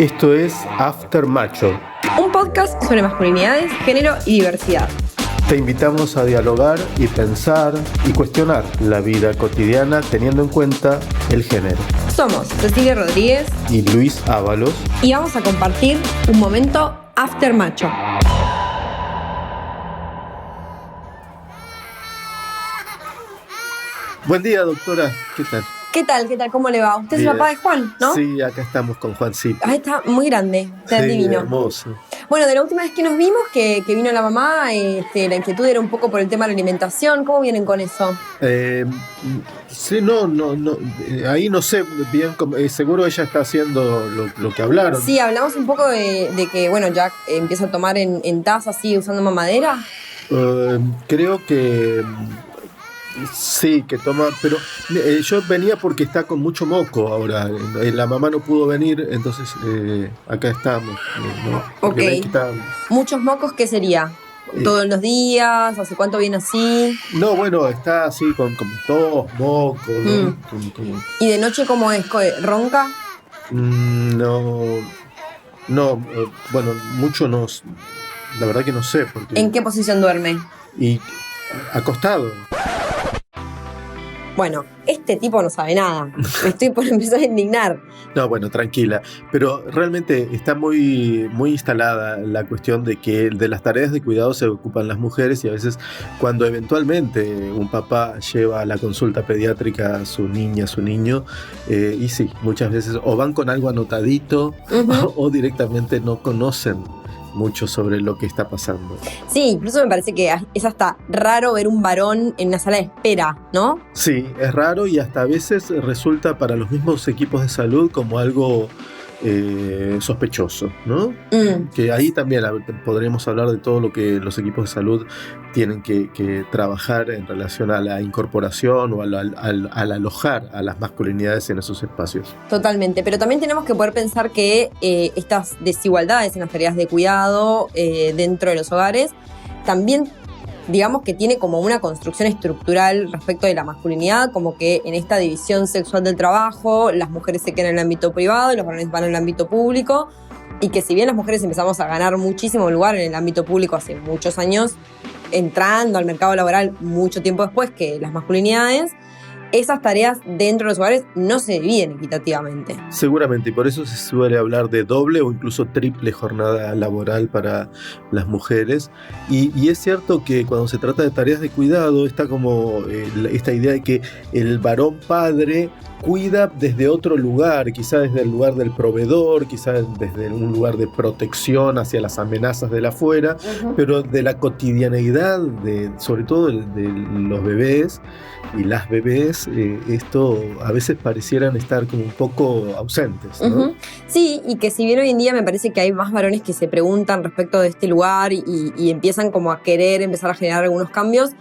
Esto es After Macho. Un podcast sobre masculinidades, género y diversidad. Te invitamos a dialogar y pensar y cuestionar la vida cotidiana teniendo en cuenta el género. Somos Cecilia Rodríguez y Luis Ábalos. Y vamos a compartir un momento After Macho. Buen día, doctora. ¿Qué tal? ¿Qué tal? ¿Cómo le va? Usted Bien. es papá de Juan, ¿no? Sí, acá estamos con Juancito. Ah, está muy grande, está Sí, divino. hermoso. Bueno, de la última vez que nos vimos, que vino la mamá, la inquietud era un poco por el tema de la alimentación. ¿Cómo vienen con eso? Sí, no. Ahí no sé bien, seguro ella está haciendo lo que hablaron. Sí, hablamos un poco de que, bueno, ya empieza a tomar en taza, así, usando mamadera. Creo que sí, que toma, pero yo venía porque está con mucho moco ahora. La mamá no pudo venir, entonces acá estamos. ¿No? Porque Ok. ven que está- ¿Muchos mocos qué sería? ¿Todos los días? ¿Hace cuánto viene así? No, bueno, está así con tos, moco, ¿no? ¿Y de noche cómo es? ¿Ronca? No, bueno, mucho no, la verdad que no sé. Porque, ¿En qué posición duerme? y acostado. Bueno, este tipo no sabe nada. Me estoy por empezar a indignar. No, bueno, tranquila. Pero realmente está muy, muy instalada la cuestión de que de las tareas de cuidado se ocupan las mujeres, y a veces cuando eventualmente un papá lleva a la consulta pediátrica a su niña, a su niño, y sí, muchas veces o van con algo anotadito o directamente no conocen mucho sobre lo que está pasando. Sí, incluso me parece que es hasta raro ver un varón en una sala de espera, ¿no? Sí, es raro y hasta a veces resulta para los mismos equipos de salud como algo sospechoso, ¿no? Que ahí también podremos hablar de todo lo que los equipos de salud tienen que trabajar en relación a la incorporación o al alojar a las masculinidades en esos espacios. Totalmente, pero también tenemos que poder pensar que estas desigualdades en las tareas de cuidado dentro de los hogares también, digamos que tiene como una construcción estructural respecto de la masculinidad, como que en esta división sexual del trabajo las mujeres se quedan en el ámbito privado y los varones van en el ámbito público, y que si bien las mujeres empezamos a ganar muchísimo lugar en el ámbito público hace muchos años, entrando al mercado laboral mucho tiempo después que las masculinidades, esas tareas dentro de los hogares no se dividen equitativamente. Seguramente, y por eso se suele hablar de doble o incluso triple jornada laboral para las mujeres. Y es cierto que cuando se trata de tareas de cuidado está como esta idea de que el varón padre cuida desde otro lugar, quizá desde el lugar del proveedor, quizá desde un lugar de protección hacia las amenazas de la afuera, pero de la cotidianeidad, sobre todo de los bebés y las bebés, esto a veces parecieran estar como un poco ausentes, ¿no? Sí, y que si bien hoy en día me parece que hay más varones que se preguntan respecto de este lugar y empiezan como a querer empezar a generar algunos cambios,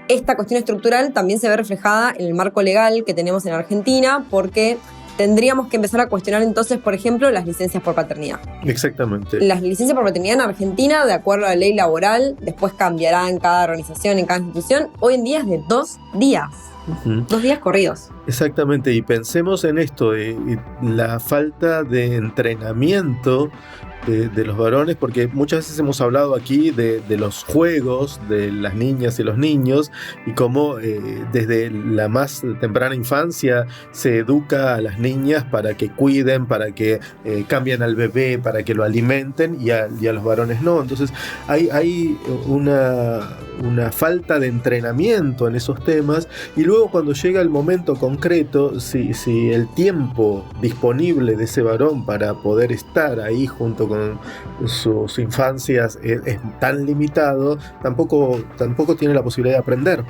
esta cuestión estructural también se ve reflejada en el marco legal que tenemos en Argentina, porque tendríamos que empezar a cuestionar entonces, por ejemplo, las licencias por paternidad. Exactamente. Las licencias por paternidad en Argentina, de acuerdo a la ley laboral, después cambiará en cada organización, en cada institución, hoy en día es de 2 días. 2 días corridos. Exactamente, y pensemos en esto, la falta de entrenamiento de los varones, porque muchas veces hemos hablado aquí de los juegos de las niñas y los niños, y cómo desde la más temprana infancia se educa a las niñas para que cuiden, para que cambien al bebé, para que lo alimenten, y a los varones no. Entonces hay una falta de entrenamiento en esos temas, y luego cuando llega el momento concreto, si el tiempo disponible de ese varón para poder estar ahí junto con sus infancias es tan limitado, tampoco tiene la posibilidad de aprender.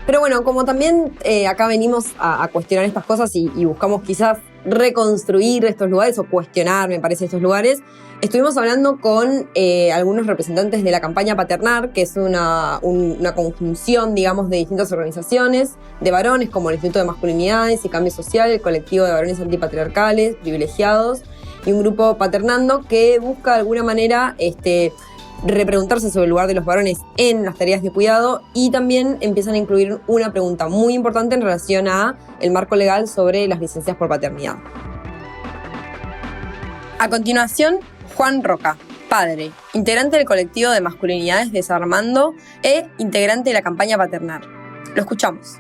Pero bueno, como también acá venimos a cuestionar estas cosas y buscamos quizás reconstruir estos lugares o cuestionar, me parece, estos lugares, estuvimos hablando con algunos representantes de la campaña Paternar, que es una conjunción, digamos, de distintas organizaciones de varones, como el Instituto de Masculinidades y Cambio Social, el Colectivo de Varones Antipatriarcales, Privilegiados, y un grupo Paternando que busca de alguna manera repreguntarse sobre el lugar de los varones en las tareas de cuidado, y también empiezan a incluir una pregunta muy importante en relación a el marco legal sobre las licencias por paternidad. A continuación, Juan Roca, padre, integrante del colectivo de masculinidades Desarmando e integrante de la campaña Paternar. Lo escuchamos.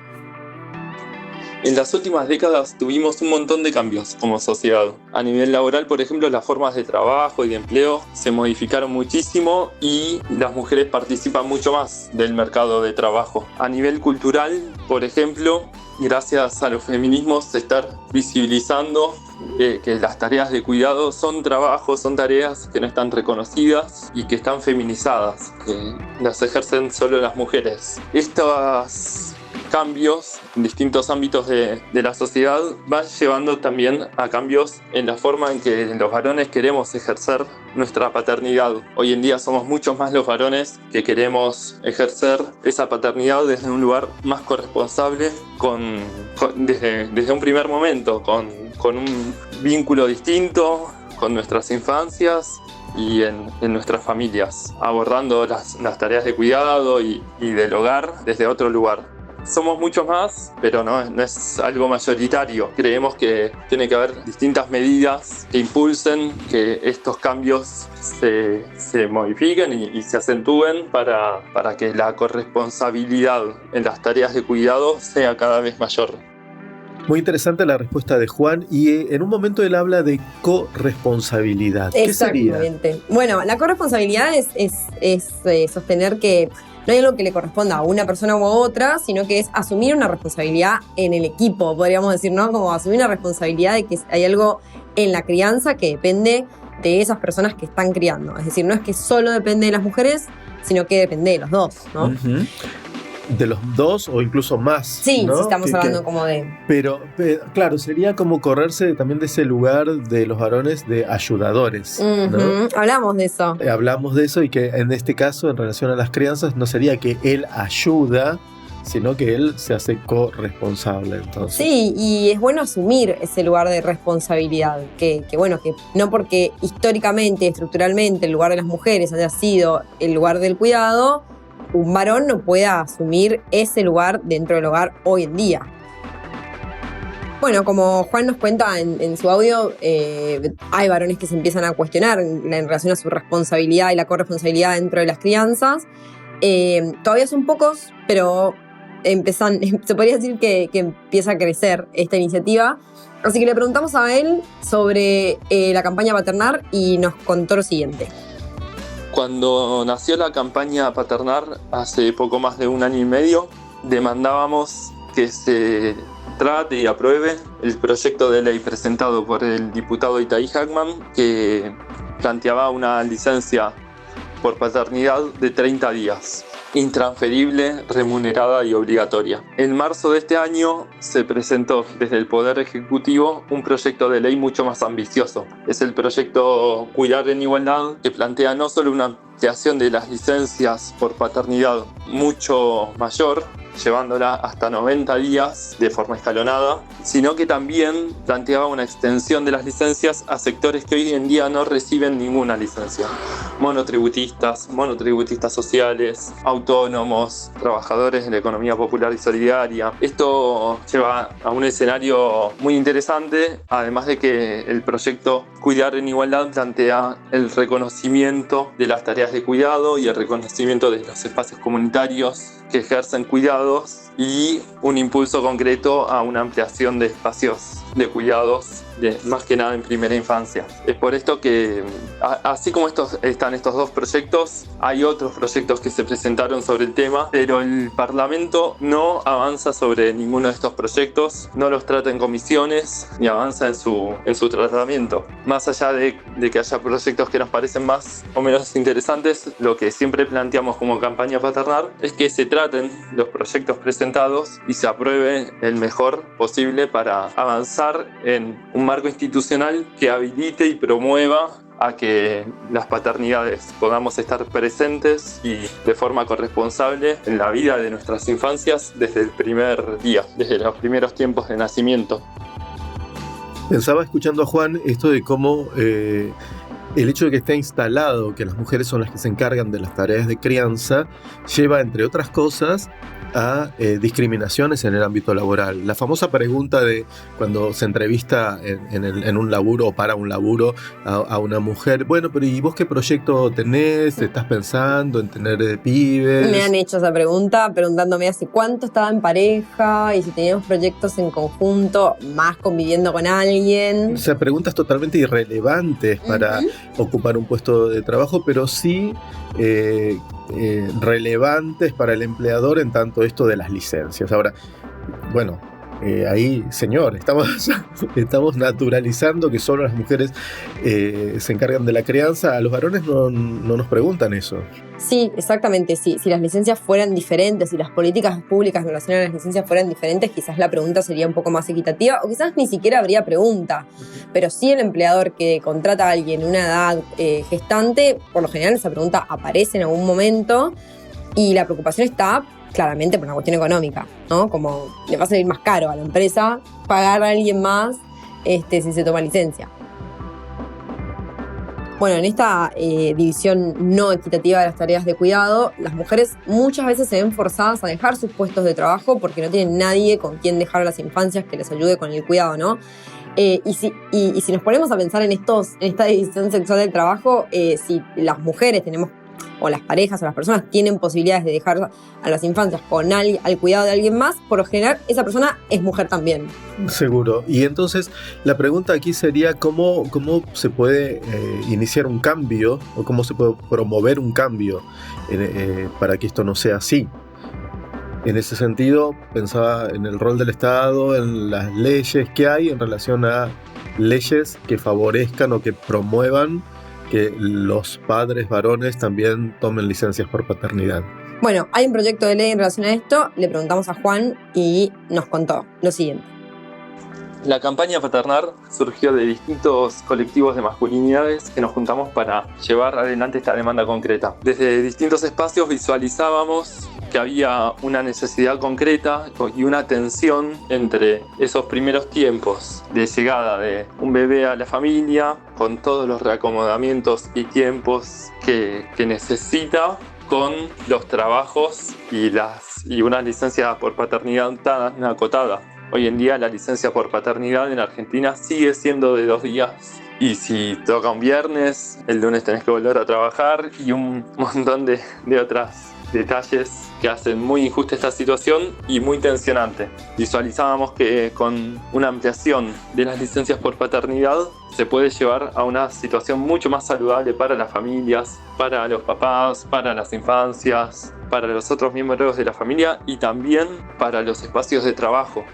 En las últimas décadas tuvimos un montón de cambios como sociedad. A nivel laboral, por ejemplo, las formas de trabajo y de empleo se modificaron muchísimo y las mujeres participan mucho más del mercado de trabajo. A nivel cultural, por ejemplo, gracias a los feminismos se está visibilizando que las tareas de cuidado son trabajos, son tareas que no están reconocidas y que están feminizadas, que las ejercen solo las mujeres. Estos cambios en distintos ámbitos de la sociedad van llevando también a cambios en la forma en que los varones queremos ejercer nuestra paternidad. Hoy en día somos muchos más los varones que queremos ejercer esa paternidad desde un lugar más corresponsable, desde un primer momento, con un vínculo distinto con nuestras infancias y en nuestras familias, abordando las tareas de cuidado y del hogar desde otro lugar. Somos muchos más, pero no es algo mayoritario. Creemos que tiene que haber distintas medidas que impulsen que estos cambios se modifiquen y se acentúen para que la corresponsabilidad en las tareas de cuidado sea cada vez mayor. Muy interesante la respuesta de Juan, y en un momento él habla de corresponsabilidad. ¿Qué sería? Exactamente. Bueno, la corresponsabilidad es sostener que no hay algo que le corresponda a una persona u otra, sino que es asumir una responsabilidad en el equipo, podríamos decir, ¿no? Como asumir una responsabilidad de que hay algo en la crianza que depende de esas personas que están criando. Es decir, no es que solo depende de las mujeres, sino que depende de los dos, ¿no? Uh-huh. De los dos o incluso más. Sí, ¿no? Sí, estamos hablando como de... Pero, claro, sería como correrse también de ese lugar de los varones de ayudadores, ¿no? Hablamos de eso. Hablamos de eso, y que en este caso, en relación a las crianzas, no sería que él ayuda, sino que él se hace corresponsable, entonces. Sí, y es bueno asumir ese lugar de responsabilidad, que no porque históricamente, estructuralmente, el lugar de las mujeres haya sido el lugar del cuidado, un varón no pueda asumir ese lugar dentro del hogar hoy en día. Bueno, como Juan nos cuenta en su audio, hay varones que se empiezan a cuestionar en relación a su responsabilidad y la corresponsabilidad dentro de las crianzas. Todavía son pocos, pero se podría decir que empieza a crecer esta iniciativa. Así que le preguntamos a él sobre la campaña Paternar y nos contó lo siguiente. Cuando nació la campaña Paternar, hace poco más de 1 año y medio, demandábamos que se trate y apruebe el proyecto de ley presentado por el diputado Itaí Hackman, que planteaba una licencia por paternidad de 30 días, intransferible, remunerada y obligatoria. En marzo de este año se presentó desde el Poder Ejecutivo un proyecto de ley mucho más ambicioso. Es el proyecto Cuidar en Igualdad, que plantea no solo una ampliación de las licencias por paternidad mucho mayor, llevándola hasta 90 días de forma escalonada, sino que también planteaba una extensión de las licencias a sectores que hoy en día no reciben ninguna licencia. Monotributistas sociales, autónomos, trabajadores de la economía popular y solidaria. Esto lleva a un escenario muy interesante, además de que el proyecto Cuidar en Igualdad plantea el reconocimiento de las tareas de cuidado y el reconocimiento de los espacios comunitarios que ejercen cuidados y un impulso concreto a una ampliación de espacios de cuidados, más que nada en primera infancia. Es por esto que, así como están estos dos proyectos, hay otros proyectos que se presentaron sobre el tema, pero el Parlamento no avanza sobre ninguno de estos proyectos, no los trata en comisiones ni avanza en su tratamiento. Más allá de que haya proyectos que nos parecen más o menos interesantes, lo que siempre planteamos como campaña Paternar es que se traten los proyectos presentados y se apruebe el mejor posible para avanzar en un marco institucional que habilite y promueva a que las paternidades podamos estar presentes y de forma corresponsable en la vida de nuestras infancias desde el primer día, desde los primeros tiempos de nacimiento. Pensaba, escuchando a Juan, esto de cómo el hecho de que esté instalado que las mujeres son las que se encargan de las tareas de crianza lleva, entre otras cosas, a discriminaciones en el ámbito laboral. La famosa pregunta de cuando se entrevista en un laburo o para un laburo a una mujer, bueno, pero ¿y vos qué proyecto tenés? ¿Estás pensando en tener pibes? Me han hecho esa pregunta preguntándome hace cuánto estaba en pareja y si teníamos proyectos en conjunto, más conviviendo con alguien. O sea, preguntas totalmente irrelevantes para ocupar un puesto de trabajo, pero sí relevantes para el empleador en tanto esto de las licencias. Ahora, bueno, ahí, señor, estamos naturalizando que solo las mujeres se encargan de la crianza. A los varones no nos preguntan eso. Sí, exactamente, sí. Si las licencias fueran diferentes, si las políticas públicas en relación a las licencias fueran diferentes, quizás la pregunta sería un poco más equitativa o quizás ni siquiera habría pregunta. Pero sí, el empleador que contrata a alguien en una edad gestante, por lo general esa pregunta aparece en algún momento y la preocupación está claramente por una cuestión económica, ¿no? Como le va a salir más caro a la empresa pagar a alguien más si se toma licencia. Bueno, en esta división no equitativa de las tareas de cuidado, las mujeres muchas veces se ven forzadas a dejar sus puestos de trabajo porque no tienen nadie con quien dejar a las infancias que les ayude con el cuidado, ¿no? Y si nos ponemos a pensar en esta división sexual del trabajo, si las mujeres tenemos, o las parejas o las personas tienen posibilidades de dejar a las infancias al cuidado de alguien más, por lo general esa persona es mujer también. Seguro. Y entonces la pregunta aquí sería cómo se puede iniciar un cambio o cómo se puede promover un cambio para que esto no sea así. En ese sentido, pensaba en el rol del Estado, en las leyes que hay en relación a leyes que favorezcan o que promuevan que los padres varones también tomen licencias por paternidad. Bueno, hay un proyecto de ley en relación a esto. Le preguntamos a Juan y nos contó lo siguiente. La campaña Paternar surgió de distintos colectivos de masculinidades que nos juntamos para llevar adelante esta demanda concreta. Desde distintos espacios visualizábamos que había una necesidad concreta y una tensión entre esos primeros tiempos de llegada de un bebé a la familia, con todos los reacomodamientos y tiempos que necesita, con los trabajos y una licencia por paternidad tan acotada. Hoy en día la licencia por paternidad en Argentina sigue siendo de 2 días. Y si toca un viernes, el lunes tenés que volver a trabajar y un montón de otros detalles que hacen muy injusta esta situación y muy tensionante. Visualizábamos que con una ampliación de las licencias por paternidad se puede llevar a una situación mucho más saludable para las familias, para los papás, para las infancias, para los otros miembros de la familia y también para los espacios de trabajo.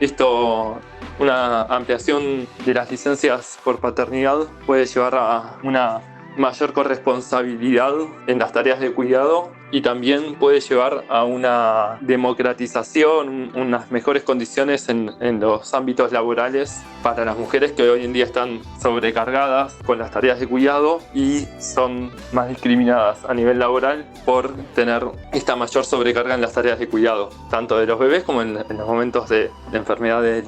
Una ampliación de las licencias por paternidad puede llevar a una mayor corresponsabilidad en las tareas de cuidado y también puede llevar a una democratización, unas mejores condiciones en los ámbitos laborales para las mujeres que hoy en día están sobrecargadas con las tareas de cuidado y son más discriminadas a nivel laboral por tener esta mayor sobrecarga en las tareas de cuidado, tanto de los bebés como en los momentos de enfermedad de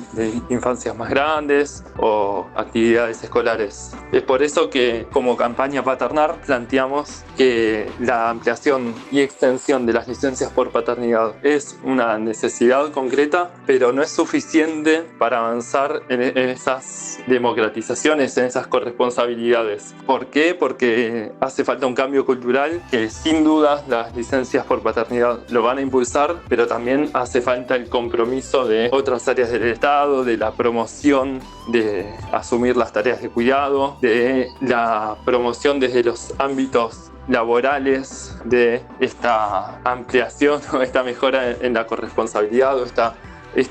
infancias más grandes o actividades escolares. Es por eso que como campaña Paternar planteamos que la ampliación y extensión de las licencias por paternidad es una necesidad concreta, pero no es suficiente para avanzar en esas democratizaciones, en esas corresponsabilidades. ¿Por qué? Porque hace falta un cambio cultural que sin duda las licencias por paternidad lo van a impulsar, pero también hace falta el compromiso de otras áreas del Estado, de la promoción de asumir las tareas de cuidado, de la promoción desde los ámbitos laborales de esta ampliación o esta mejora en la corresponsabilidad o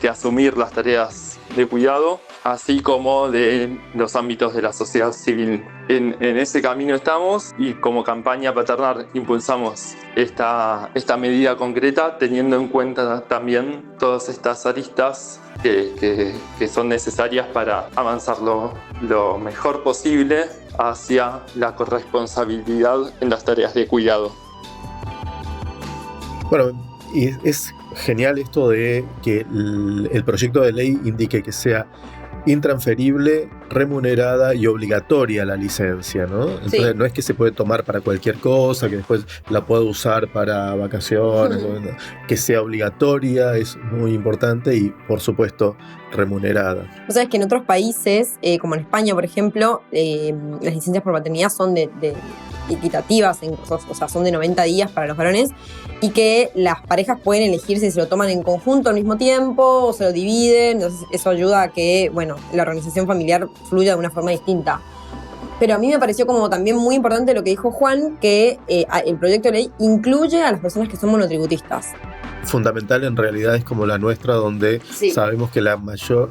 asumir las tareas de cuidado, así como de los ámbitos de la sociedad civil. En ese camino estamos y como campaña Paternar impulsamos esta medida concreta teniendo en cuenta también todas estas aristas que son necesarias para avanzar lo mejor posible hacia la corresponsabilidad en las tareas de cuidado. Bueno, y es genial esto de que el proyecto de ley indique que sea intransferible, remunerada y obligatoria la licencia, ¿no? Entonces Sí. no es que se puede tomar para cualquier cosa, que después la pueda usar para vacaciones, que sea obligatoria, es muy importante y, por supuesto, remunerada. O sea, es que en otros países, como en España, por ejemplo, las licencias por paternidad son de equitativas, o sea, son de 90 días para los varones, y que las parejas pueden elegir si se lo toman en conjunto al mismo tiempo o se lo dividen. Entonces eso ayuda a que, bueno, la organización familiar fluya de una forma distinta. Pero a mí me pareció como también muy importante lo que dijo Juan, que el proyecto de ley incluye a las personas que son monotributistas. Fundamental en realidades como la nuestra, donde Sí. sabemos que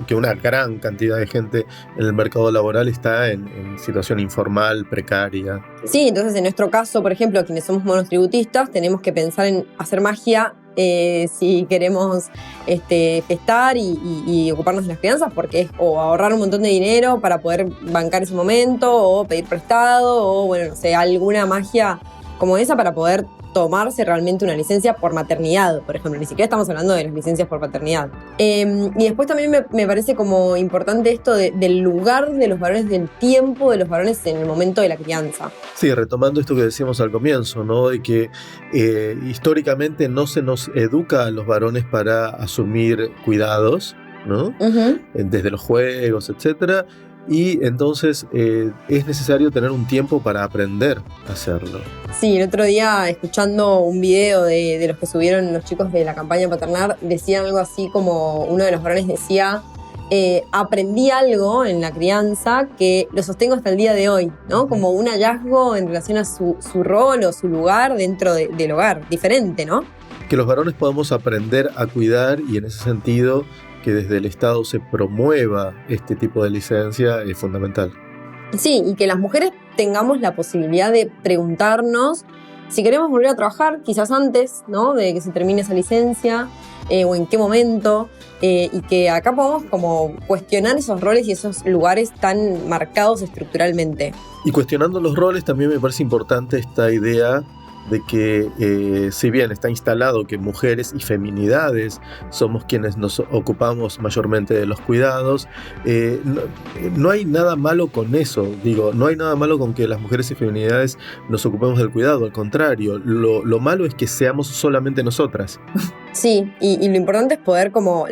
que una gran cantidad de gente en el mercado laboral está en situación informal, precaria. Sí, entonces en nuestro caso, por ejemplo, quienes somos monotributistas, tenemos que pensar en hacer magia si queremos gestar y ocuparnos de las crianzas, porque es o ahorrar un montón de dinero para poder bancar ese momento, o pedir prestado, o bueno, no sé, alguna magia como esa para poder tomarse realmente una licencia por maternidad, por ejemplo. Ni siquiera estamos hablando de las licencias por paternidad. Y después también me parece como importante esto del lugar de los varones, del tiempo de los varones en el momento de la crianza. Sí, retomando esto que decíamos al comienzo, ¿no? De que históricamente no se nos educa a los varones para asumir cuidados, ¿no? Desde los juegos, etcétera. Y entonces es necesario tener un tiempo para aprender a hacerlo. Sí, el otro día, escuchando un video de los que subieron los chicos de la campaña Paternar, decían algo así como, uno de los varones decía, aprendí algo en la crianza que lo sostengo hasta el día de hoy, ¿no? Como un hallazgo en relación a su rol o su lugar dentro del hogar, diferente, ¿no? Que los varones podamos aprender a cuidar, y en ese sentido que desde el Estado se promueva este tipo de licencia es fundamental. Sí, y que las mujeres tengamos la posibilidad de preguntarnos si queremos volver a trabajar, quizás antes, ¿no? De que se termine esa licencia, o en qué momento, y que acá podamos como cuestionar esos roles y esos lugares tan marcados estructuralmente. Y cuestionando los roles también me parece importante esta idea de que si bien está instalado que mujeres y feminidades somos quienes nos ocupamos mayormente de los cuidados, no hay nada malo con eso. Digo, no hay nada malo con que las mujeres y feminidades nos ocupemos del cuidado, al contrario, lo malo es que seamos solamente nosotras. Sí, y lo importante es poder como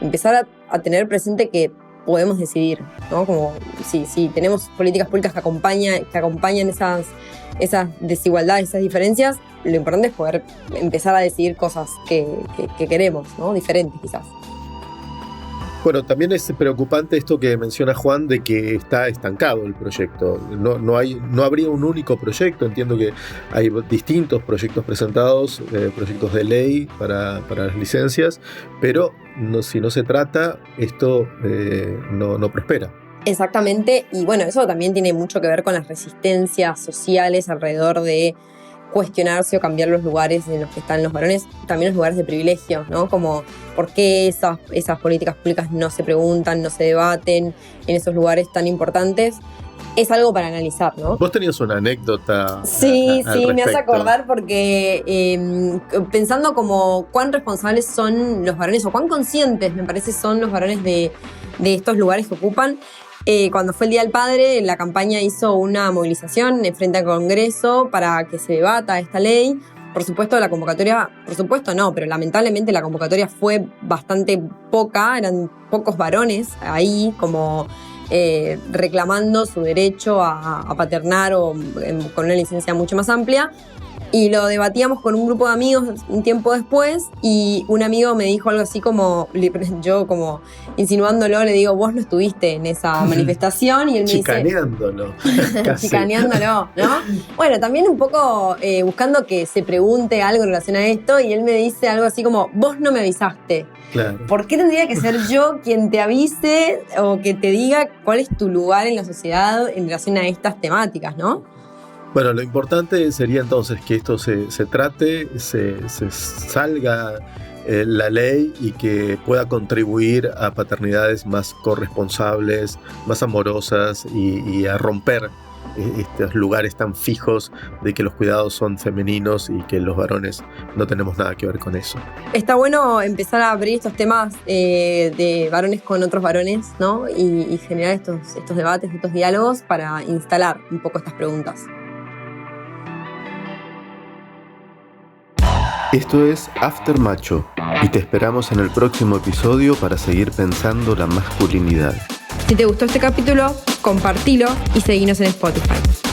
empezar a tener presente que podemos decidir, ¿no? Como si tenemos políticas públicas que acompañan esas desigualdades, esas diferencias, lo importante es poder empezar a decidir cosas que queremos, ¿no? Diferentes quizás. Bueno, también es preocupante esto que menciona Juan de que está estancado el proyecto. No habría un único proyecto. Entiendo que hay distintos proyectos presentados, proyectos de ley para las licencias, pero si no se trata, esto no prospera. Exactamente, y bueno, eso también tiene mucho que ver con las resistencias sociales alrededor de cuestionarse o cambiar los lugares en los que están los varones, también los lugares de privilegio, ¿no? Como por qué esas políticas públicas no se preguntan, no se debaten en esos lugares tan importantes. Es algo para analizar, ¿no? Vos tenías una anécdota. Sí, al me hace respecto. acordar porque pensando como cuán responsables son los varones o cuán conscientes, me parece, son los varones de estos lugares que ocupan. Cuando fue el Día del Padre, la campaña hizo una movilización frente al Congreso para que se debata esta ley. Por supuesto, la convocatoria, pero lamentablemente la convocatoria fue bastante poca, eran pocos varones ahí como reclamando su derecho a paternar o con una licencia mucho más amplia. Y lo debatíamos con un grupo de amigos un tiempo después y un amigo me dijo algo así como, yo como insinuándolo, le digo, vos no estuviste en esa manifestación, y él me Chicaneándolo. dice... Chicaneándolo, ¿no? Bueno, también un poco buscando que se pregunte algo en relación a esto, y él me dice algo así como, vos no me avisaste. Claro. ¿Por qué tendría que ser yo quien te avise o que te diga cuál es tu lugar en la sociedad en relación a estas temáticas, ¿no? Bueno, lo importante sería entonces que esto se trate, se salga la ley y que pueda contribuir a paternidades más corresponsables, más amorosas y a romper estos lugares tan fijos de que los cuidados son femeninos y que los varones no tenemos nada que ver con eso. Está bueno empezar a abrir estos temas de varones con otros varones, ¿no? Y generar estos debates, estos diálogos para instalar un poco estas preguntas. Esto es After Macho y te esperamos en el próximo episodio para seguir pensando la masculinidad. Si te gustó este capítulo, compartilo y seguinos en Spotify.